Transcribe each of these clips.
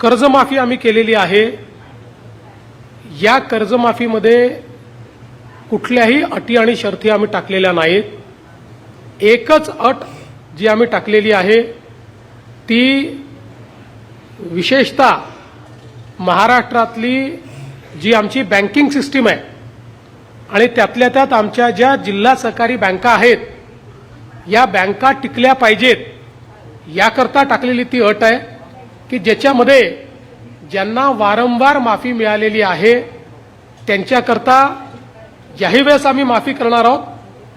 कर्जमाफी आम्ही केलेली आहे। या कर्जमाफीमध्ये कुठल्याही अटी आणि शर्ती आम्ही टाकलेल्या नाहीत। एकच अट जी आम्ही टाकलेली आहे ती विशेषतः महाराष्ट्रातली जी आमची बँकिंग सिस्टीम आहे आणि त्यातल्या त्यात आमच्या ज्या जिल्हा सहकारी बँका आहेत या बँका टिकल्या पाहिजेत याकरता टाकलेली ती अट आहे की ज्याच्यामध्ये ज्यांना वारंवार माफी मिळालेली आहे त्यांच्याकरता ज्याही वेळेस आम्ही माफी करणार आहोत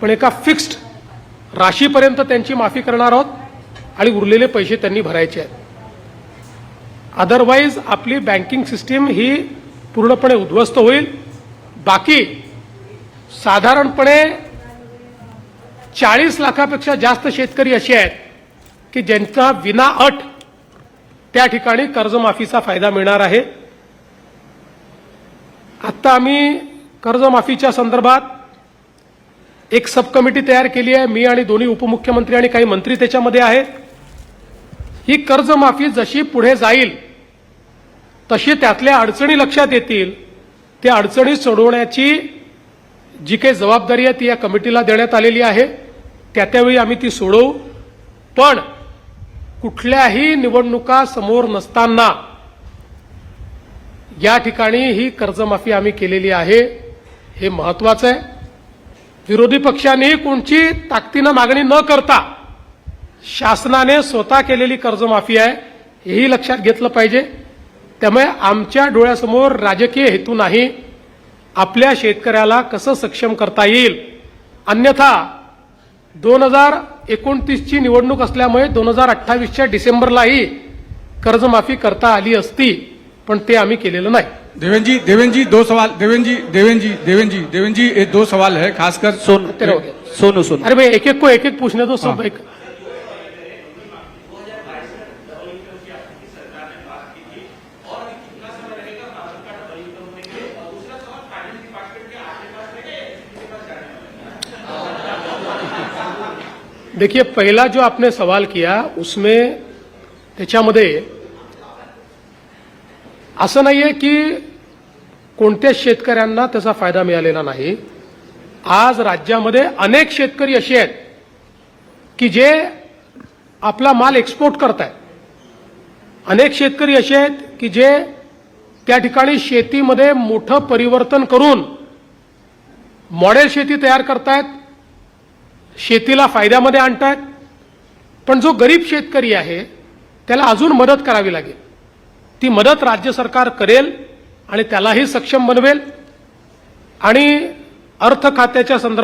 पण एका फिक्स्ड राशीपर्यंत त्यांची माफी करणार आहोत आणि उरलेले पैसे त्यांनी भरायचे आहेत। अदरवाईज आपली बँकिंग सिस्टीम ही पूर्णपणे उद्ध्वस्त होईल। बाकी साधारणपणे 40 लाखापेक्षा जास्त शेतकरी असे आहेत की ज्यांचा विना अट त्या ठिकाणी कर्जमाफीचा फायदा मिळणार आहे। आता आम्ही कर्जमाफीच्या संदर्भात एक सब कमिटी तयार केली आहे। मी आणि दोन्ही उपमुख्यमंत्री आणि काही मंत्री त्याच्यामध्ये आहेत। ही कर्जमाफी जशी पुढे जाईल तशी त्यातल्या अडचणी लक्षात येतील, त्या अडचणी सोडवण्याची जी काही जबाबदारी आहे ती या कमिटीला देण्यात आलेली आहे। त्यावेळी आम्ही ती सोडवू। पण कुठल्याही निवडणुका समोर नसताना या ठिकाणी ही कर्जमाफी आम्ही केलेली आहे, हे महत्त्वाचं आहे। विरोधी पक्षांनी कोणची ताकदीनं मागणी न करता शासनाने स्वतः केलेली कर्जमाफी आहे, हेही लक्षात घेतलं पाहिजे। त्यामुळे आमच्या डोळ्यासमोर राजकीय हेतू नाही, आपल्या शेतकऱ्याला कसं सक्षम करता येईल। अन्यथा 2029 ची निवडणूक असल्यामुळे 2028च्या डिसेंबरलाही कर्जमाफी करता आली असती, पण ते आम्ही केलेलं नाही। देवेंद्र जी दो सवाल। देवेंद्र जी ये दो सवाल है, खासकर सोनू। अरे भाई एक एक को एक एक पूछने दो सब। एक देखिए, पहला जो आपने सवाल किया उसमें त्याच्यामध्ये असं नाहीये की कोणत्याच शेतकऱ्यांना त्याचा फायदा मिळालेला नाही। आज राज्यामध्ये अनेक शेतकरी असे आहेत की जे आपला माल एक्सपोर्ट करतात। अनेक शेतकरी असे आहेत की जे त्या ठिकाणी शेतीमध्ये मोठं परिवर्तन करून मॉडेल शेती तयार करतायत, शेतीला फायद्यामध्ये आणतायत। पण जो गरीब शेतकरी आहे त्याला अजून मदत करावी लागेल। ती मदत राज्य सरकार करेल आणि त्यालाही सक्षम बनवेल। आणि अर्थ खात्याच्या संदर्भात